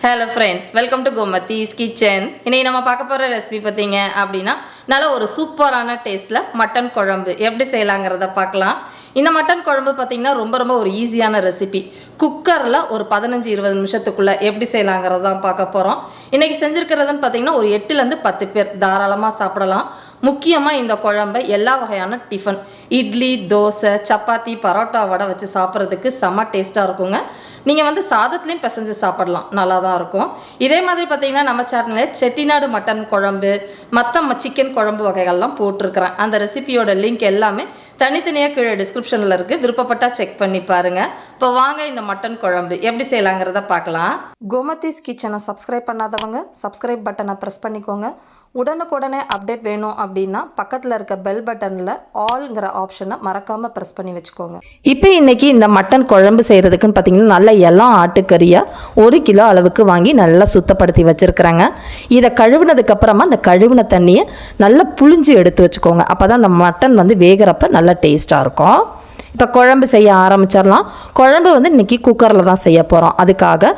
Hello friends, welcome to Gomathi's kitchen. இன்னைக்கு நம்ம பார்க்க போற ரெசிபி பாத்தீங்க அப்படினா நல்ல ஒரு சூப்பரான டேஸ்ட்ல மட்டன் குழம்பு எப்படி செய்யலாம்ங்கறத பார்க்கலாம். இந்த மட்டன் குழம்பு பாத்தீங்கன்னா ரொம்ப ஒரு ஈஸியான ரெசிபி. குக்கர்ல ஒரு 15-20 நிமிஷத்துக்குள்ள எப்படி செய்யலாம்ங்கறத தான் பார்க்க போறோம். இன்னைக்கு செஞ்சிருக்கிறதுன்னு பாத்தீங்கன்னா ஒரு 8 ல இருந்து 10 பேர் தாராளமா சாப்பிடலாம். முக்கியமா இந்த குழம்பை எல்லா வகையான டிஃபன் இட்லி, தோசை, சப்பாத்தி, பரோட்டா வடை வச்சு சாப்பிட்றதுக்கு செம்ம டேஸ்டா இருக்குங்க. நீங்கள் சாதத்துலேயும் பிசைஞ்சு சாப்பிடலாம், நல்லா தான் இருக்கும். இதே மாதிரி பார்த்தீங்கன்னா நம்ம சேனலில் செட்டிநாடு மட்டன் குழம்பு, மற்ற சிக்கன் குழம்பு வகைகள்லாம் போட்டிருக்கிறேன். அந்த ரெசிபியோட லிங்க் எல்லாமே தனித்தனியாக கீழே டிஸ்கிரிப்ஷனில் இருக்குது, விருப்பப்பட்டால் செக் பண்ணி பாருங்கள். இப்போ வாங்க இந்த மட்டன் குழம்பு எப்படி செய்யலாங்கிறத பார்க்கலாம். கோமதிஸ் கிச்சனை சப்ஸ்கிரைப் பண்ணாதவங்க சப்ஸ்கிரைப் பட்டனை ப்ரெஸ் பண்ணிக்கோங்க. உடனுக்குடனே அப்டேட் வேணும் அப்படின்னா பக்கத்தில் இருக்க பெல் பட்டனில் ஆல்ங்கிற ஆப்ஷனை மறக்காமல் ப்ரெஸ் பண்ணி வச்சுக்கோங்க. இப்போ இன்றைக்கி இந்த மட்டன் குழம்பு செய்கிறதுக்குன்னு பார்த்தீங்கன்னா நல்ல எல்லாம் ஆட்டுக்கறியாக 1 கிலோ அளவுக்கு வாங்கி நல்லா சுத்தப்படுத்தி வச்சுருக்குறாங்க. இதை கழுவுனதுக்கப்புறமா அந்த கழுவின தண்ணியை நல்லா புழிஞ்சு எடுத்து வச்சுக்கோங்க. அப்போ தான் அந்த மட்டன் வேகிறப்ப நல்லா டேஸ்ட்டாக இருக்கும். இப்போ குழம்பு செய்ய ஆரம்பிச்சிடலாம். குழம்பு இன்றைக்கி குக்கரில் தான் செய்ய போகிறோம். அதுக்காக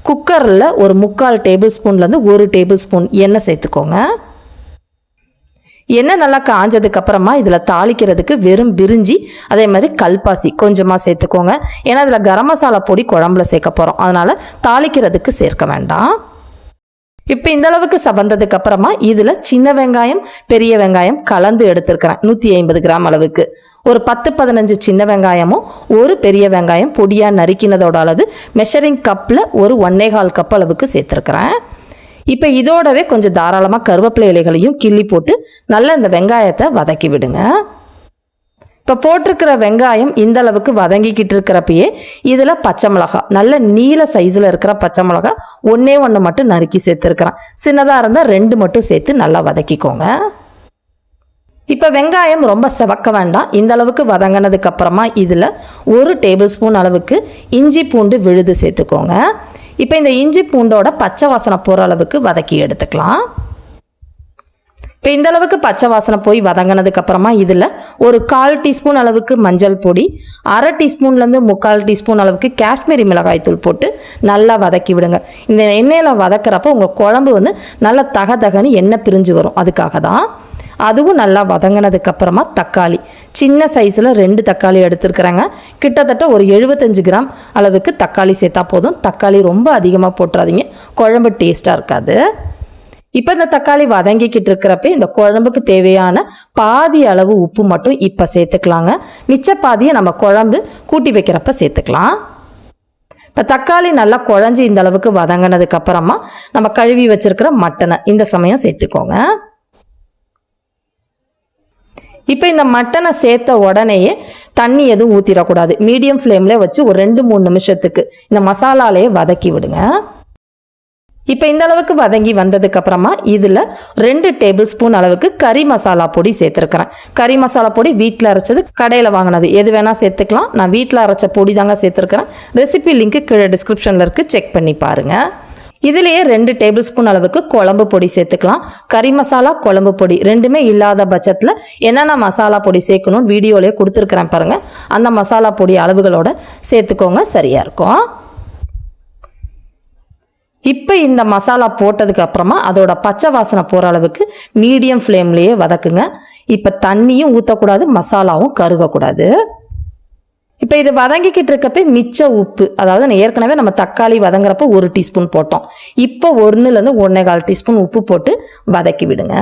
குக்கரில் ஒரு 3/4 டேபிள் ஸ்பூன்லேருந்து 1 டேபிள் ஸ்பூன் எண்ணெய் சேர்த்துக்கோங்க. எண்ணெய் நல்லா காஞ்சதுக்கப்புறமா இதில் தாளிக்கிறதுக்கு வெறும் பிரிஞ்சி அதே மாதிரி கல்பாசி கொஞ்சமாக சேர்த்துக்கோங்க. ஏன்னா இதில் கரம் மசாலா பொடி குழம்புல சேர்க்க போகிறோம், அதனால் தாளிக்கிறதுக்கு சேர்க்க வேண்டாம். இப்போ இந்த அளவுக்கு சவந்ததுக்கு அப்புறமா இதில் சின்ன வெங்காயம், பெரிய வெங்காயம் கலந்து எடுத்துருக்கிறேன். 150 கிராம் அளவுக்கு ஒரு 10-15 சின்ன வெங்காயமும் ஒரு பெரிய வெங்காயம் பொடியாக நறுக்கினதோட அளவு மெஷரிங் கப்பில் ஒரு 1.25 கப் அளவுக்கு சேர்த்துருக்குறேன். இப்போ இதோடவே கொஞ்சம் தாராளமாக கருவேப்பிலை இலைகளையும் கிள்ளி போட்டு நல்லா இந்த வெங்காயத்தை வதக்கி விடுங்க. இப்போ போட்டிருக்கிற வெங்காயம் இந்த அளவுக்கு வதங்கிக்கிட்டு இருக்கிறப்பயே இதில் பச்சை மிளகா, நல்ல நீல சைஸில் இருக்கிற பச்சை மிளகா 1 மட்டும் நறுக்கி சேர்த்துருக்கிறேன். சின்னதாக இருந்தால் 2 மட்டும் சேர்த்து நல்லா வதக்கிக்கோங்க. இப்போ வெங்காயம் ரொம்ப செவக்க வேண்டாம். இந்த அளவுக்கு வதங்கினதுக்கு அப்புறமா இதில் 1 டேபிள் ஸ்பூன் அளவுக்கு இஞ்சி பூண்டு விழுது சேர்த்துக்கோங்க. இப்போ இந்த இஞ்சி பூண்டோட பச்சை வாசனை போகிற அளவுக்கு வதக்கி எடுத்துக்கலாம். இப்போ இந்த அளவுக்கு பச்சை வாசனை போய் வதங்கினதுக்கு அப்புறமா இதில் ஒரு 1/4 டீஸ்பூன் அளவுக்கு மஞ்சள் பொடி, 1/2 டீஸ்பூன்லேருந்து 3/4 டீஸ்பூன் அளவுக்கு காஷ்மீரி மிளகாய் தூள் போட்டு நல்லா வதக்கி விடுங்க. இந்த எண்ணெயில் வதக்கிறப்ப உங்கள் குழம்பு நல்லா தகன்னு எண்ணெய் பிரிஞ்சு வரும், அதுக்காக தான். அதுவும் நல்லா வதங்கினதுக்கு அப்புறமா தக்காளி சின்ன சைஸில் 2 தக்காளி எடுத்துருக்குறாங்க. கிட்டத்தட்ட ஒரு 75 கிராம் அளவுக்கு தக்காளி சேர்த்தா போதும். தக்காளி ரொம்ப அதிகமாக போட்டுறாதீங்க, குழம்பு டேஸ்ட்டாக இருக்காது. இப்போ இந்த தக்காளி வதங்கிக்கிட்டு இருக்கிறப்ப இந்த குழம்புக்கு தேவையான பாதி அளவு உப்பு மட்டும் இப்போ சேர்த்துக்கலாங்க. மிச்ச பாதியை நம்ம குழம்பு கூட்டி வைக்கிறப்ப சேர்த்துக்கலாம். இப்போ தக்காளி நல்லா குழஞ்சி இந்த அளவுக்கு வதங்கினதுக்கு அப்புறமா நம்ம கழுவி வச்சிருக்கிற மட்டனை இந்த சமயம் சேர்த்துக்கோங்க. இப்போ இந்த மட்டனை சேர்த்த உடனேயே தண்ணி எதுவும் ஊற்றிடக்கூடாது. மீடியம் ஃப்ளேமில் வச்சு ஒரு 2-3 நிமிஷத்துக்கு இந்த மசாலாலேயே வதக்கி விடுங்க. இப்போ இந்த அளவுக்கு வதங்கி வந்ததுக்கு அப்புறமா இதில் 2 டேபிள் ஸ்பூன் அளவுக்கு கறி மசாலா பொடி சேர்த்துருக்கிறேன். கறி மசாலா பொடி வீட்டில் அரைச்சது, கடையில் வாங்கினது எது வேணால் சேர்த்துக்கலாம். நான் வீட்டில் அரைச்ச பொடி தாங்க சேர்த்துருக்கிறேன். ரெசிபி லிங்க்கு கீழே டிஸ்கிரிப்ஷனில் இருக்குது, செக் பண்ணி பாருங்கள். இதுலேயே 2 டேபிள் ஸ்பூன் அளவுக்கு குழம்பு பொடி சேர்த்துக்கலாம். கறி மசாலா, குழம்பு பொடி ரெண்டுமே இல்லாத பட்சத்தில் என்னென்ன மசாலா பொடி சேர்க்கணும்னு வீடியோலேயே கொடுத்துருக்குறேன் பாருங்கள். அந்த மசாலா பொடி அளவுகளோட சேர்த்துக்கோங்க, சரியாக இருக்கும். இப்போ இந்த மசாலா போட்டதுக்கு அப்புறமா அதோட பச்சை வாசனை போகிற அளவுக்கு மீடியம் ஃப்ளேம்லேயே வதக்குங்க. இப்போ தண்ணியும் ஊற்றக்கூடாது, மசாலாவும் கருகக்கூடாது. இப்போ இது வதங்கிக்கிட்டு இருக்கப்போ மிச்ச உப்பு, அதாவது ஏற்கனவே நம்ம தக்காளி வதங்குறப்போ 1 டீஸ்பூன் போட்டோம். இப்போ 1-லேருந்து 1.25 டீஸ்பூன் உப்பு போட்டு வதக்கி விடுங்க.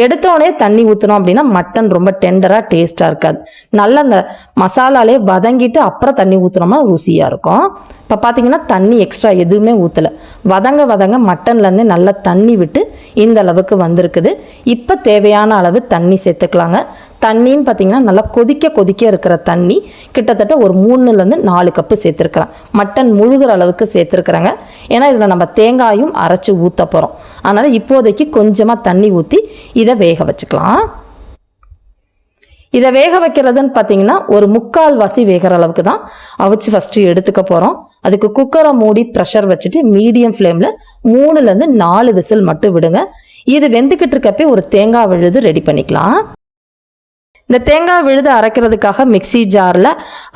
எடுத்தோடனே தண்ணி ஊற்றணும் அப்படின்னா மட்டன் ரொம்ப டெண்டராக டேஸ்ட்டாக இருக்காது. நல்லா அந்த மசாலாலே வதங்கிட்டு அப்புறம் தண்ணி ஊற்றினோம்னா ருசியாக இருக்கும். இப்போ பார்த்தீங்கன்னா தண்ணி எக்ஸ்ட்ரா எதுவுமே ஊற்றலை. வதங்க மட்டன்லேருந்து நல்லா தண்ணி விட்டு இந்த அளவுக்கு வந்திருக்குது. இப்போ தேவையான அளவு தண்ணி சேர்த்துக்கலாங்க. தண்ணின்னு பார்த்தீங்கன்னா நல்லா கொதிக்க இருக்கிற தண்ணி கிட்டத்தட்ட ஒரு 3-லேருந்து 4 கப்பு சேர்த்துருக்குறேன். மட்டன் முழுகிற அளவுக்கு சேர்த்துருக்குறேங்க. ஏன்னா இதில் நம்ம தேங்காயும் அரைச்சி ஊற்ற போகிறோம். அதனால் இப்போதைக்கு கொஞ்சமாக தண்ணி ஊற்றி இதை வேக வச்சுக்கலாம். இதை வேக வைக்கிறதுன்னு பார்த்தீங்கன்னா ஒரு 3/4 வாசி வேகிற அளவுக்கு தான் அவிச்சு ஃபஸ்ட்டு எடுத்துக்க போகிறோம். அதுக்கு குக்கரை மூடி ப்ரெஷர் வச்சுட்டு மீடியம் ஃப்ளேமில் 3-லேருந்து 4 விசில் மட்டும் விடுங்க. இது வெந்துக்கிட்டு இருக்கப்பே ஒரு தேங்காய் விழுது ரெடி பண்ணிக்கலாம். இந்த தேங்காய் விழுது அரைக்கிறதுக்காக மிக்ஸி ஜாரில்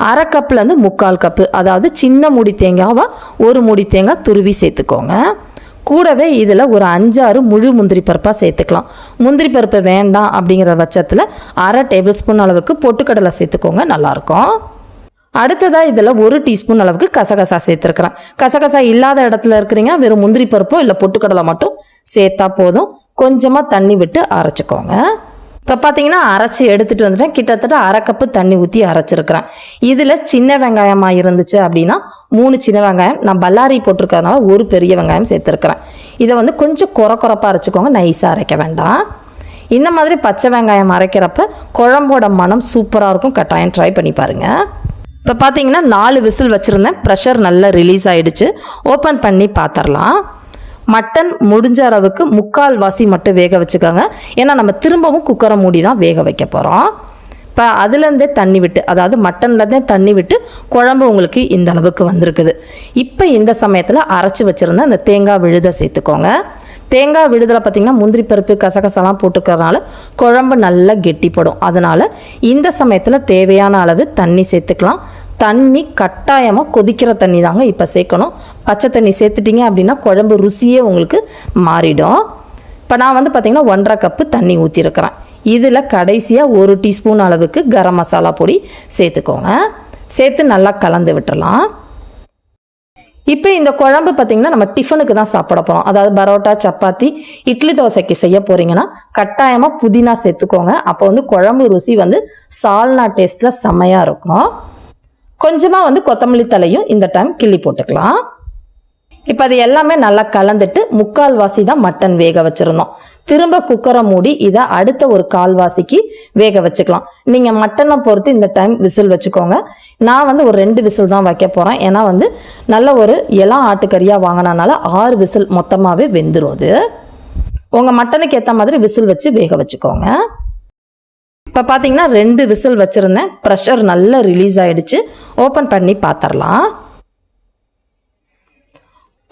அரை கப்லேருந்து 3/4 கப்பு, அதாவது சின்ன மூடி தேங்காவை 1 மூடி தேங்காய் துருவி சேர்த்துக்கோங்க. கூடவே இதில் ஒரு 5-6 முழு முந்திரி பருப்பாக சேர்த்துக்கலாம். முந்திரி பருப்பு வேண்டாம் அப்படிங்கிற பட்சத்தில் அரை டேபிள் ஸ்பூன் அளவுக்கு பொட்டுக்கடலை சேர்த்துக்கோங்க, நல்லாயிருக்கும். அடுத்ததாக இதில் 1 டீஸ்பூன் அளவுக்கு கசகசா சேர்த்துருக்குறேன். கசகசா இல்லாத இடத்துல இருக்கிறீங்க, வெறும் முந்திரி பருப்போ இல்லை பொட்டுக்கடலை மட்டும் சேர்த்தா போதும். கொஞ்சமாக தண்ணி விட்டு அரைச்சிக்கோங்க. இப்போ பார்த்தீங்கன்னா அரைச்சி எடுத்துகிட்டு வந்துட்டேன். கிட்டத்தட்ட அரை கப்பு தண்ணி ஊற்றி அரைச்சிருக்கிறேன். இதில் சின்ன வெங்காயமாக இருந்துச்சு அப்படின்னா 3 சின்ன வெங்காயம், நான் பல்லாரி போட்டிருக்கிறதுனால 1 பெரிய வெங்காயம் சேர்த்துருக்குறேன். இதை வந்து கொஞ்சம் குறப்பாக அரைச்சிக்கோங்க, நைஸாக அரைக்க வேண்டாம். இந்த மாதிரி பச்சை வெங்காயம் அரைக்கிறப்ப குழம்போட மனம் சூப்பராக இருக்கும். கட்டாயம் ட்ரை பண்ணி பாருங்கள். இப்போ பார்த்தீங்கன்னா 4 விசில் வச்சுருந்தேன். ப்ரெஷர் நல்லா ரிலீஸ் ஆகிடுச்சு. ஓப்பன் பண்ணி பார்த்துடலாம். மட்டன் முடிஞ்ச அளவுக்கு 3/4 வாசி மட்டும் வேக வச்சுக்கோங்க. ஏன்னா நம்ம திரும்பவும் குக்கரை மூடி தான் வேக வைக்க போகிறோம். இப்போ அதுலேருந்தே தண்ணி விட்டு, அதாவது மட்டன்லேருந்தே தண்ணி விட்டு குழம்பு உங்களுக்கு இந்த அளவுக்கு வந்திருக்குது. இப்போ இந்த சமயத்தில் அரைச்சி வச்சுருந்த அந்த தேங்காய் விழுதை சேர்த்துக்கோங்க. தேங்காய் விழுதில் பார்த்திங்கன்னா முந்திரி பருப்பு கசகசலாம் போட்டுக்கிறதுனால குழம்பு நல்லா கெட்டிப்படும். அதனால் இந்த சமயத்தில் தேவையான அளவு தண்ணி சேர்த்துக்கலாம். தண்ணி கட்டாயமாக கொதிக்கிற தண்ணி தாங்க இப்போ சேர்க்கணும். பச்சை தண்ணி சேர்த்துட்டிங்க அப்படின்னா குழம்பு ருசியே உங்களுக்கு மாறிடும். இப்போ நான் வந்து பார்த்திங்கன்னா 1/2 கப்பு தண்ணி ஊற்றிருக்கிறேன். இதில் கடைசியாக 1 டீஸ்பூன் அளவுக்கு கரம் மசாலா பொடி சேர்த்துக்கோங்க. சேர்த்து நல்லா கலந்து விட்டுடலாம். இப்போ இந்த குழம்பு பார்த்திங்கன்னா நம்ம டிஃபனுக்கு தான் சாப்பிட போகிறோம். அதாவது பரோட்டா, சப்பாத்தி, இட்லி, தோசைக்கு செய்ய போகிறீங்கன்னா கட்டாயமாக புதினா சேர்த்துக்கோங்க. அப்போ வந்து குழம்பு ருசி வந்து சால்னா டேஸ்ட்டில் செம்மையாக இருக்கும். கொஞ்சமாக வந்து கொத்தமல்லி தலையும் இந்த டைம் கிள்ளி போட்டுக்கலாம். இப்போ அது எல்லாமே நல்லா கலந்துட்டு 3/4 வாசி தான் மட்டன் வேக வச்சுருந்தோம். திரும்ப குக்கரை மூடி இதை அடுத்த ஒரு 1/4 வாசிக்கு வேக வச்சுக்கலாம். நீங்கள் மட்டனை பொறுத்து இந்த டைம் விசில் வச்சுக்கோங்க. நான் வந்து ஒரு 2 விசில் தான் வைக்க போகிறேன். ஏன்னா வந்து நல்ல ஒரு இளம் ஆட்டுக்கறியாக வாங்கினால 6 விசில் மொத்தமாகவே வெந்துடும். அது உங்கள் மட்டனுக்கு ஏற்ற மாதிரி விசில் வச்சு வேக வச்சுக்கோங்க. இப்போ பார்த்தீங்கன்னா 2 விசில் வச்சுருந்தேன். ப்ரெஷர் நல்லா ரிலீஸ் ஆகிடுச்சு. ஓப்பன் பண்ணி பார்த்துடலாம்.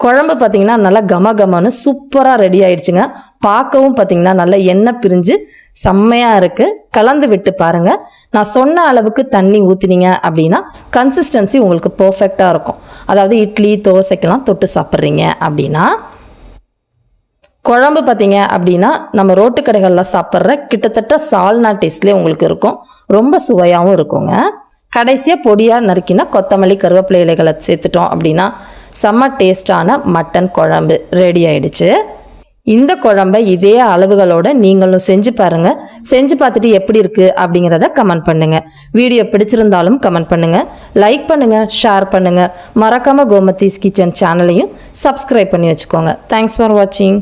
குழம்பு பார்த்திங்கன்னா நல்லா கமகமன்னு சூப்பராக ரெடி ஆகிடுச்சுங்க. பார்க்கவும் பார்த்திங்கன்னா நல்லா எண்ணெய் பிரிஞ்சு செம்மையாக இருக்குது. கலந்து விட்டு பாருங்கள். நான் சொன்ன அளவுக்கு தண்ணி ஊற்றினீங்க அப்படின்னா கன்சிஸ்டன்சி உங்களுக்கு பர்ஃபெக்டாக இருக்கும். அதாவது இட்லி, தோசைக்கெல்லாம் தொட்டு சாப்பிட்றீங்க அப்படின்னா. குழம்பு பார்த்தீங்க அப்படின்னா நம்ம ரோட்டு கடைகளில் சாப்பிட்ற கிட்டத்தட்ட சால்னா டேஸ்ட்லேயே உங்களுக்கு இருக்கும். ரொம்ப சுவையாகவும் இருக்குங்க. கடைசியாக பொடியாக நறுக்கினா கொத்தமல்லி, கருவேப்பிலை இலைகளை சேர்த்துட்டோம் அப்படின்னா செம்ம டேஸ்டான மட்டன் குழம்பு ரெடி ஆயிடுச்சு. இந்த குழம்பை இதே அளவுகளோட நீங்களும் செஞ்சு பாருங்கள். செஞ்சு பார்த்துட்டு எப்படி இருக்குது அப்படிங்கிறத கமெண்ட் பண்ணுங்கள். வீடியோ பிடிச்சிருந்தாலும் கமெண்ட் பண்ணுங்கள், லைக் பண்ணுங்கள், ஷேர் பண்ணுங்கள். மறக்காமல் கோமதிஸ் கிச்சன் சேனலையும் சப்ஸ்கிரைப் பண்ணி வச்சுக்கோங்க. தேங்க்ஸ் ஃபார் வாட்சிங்.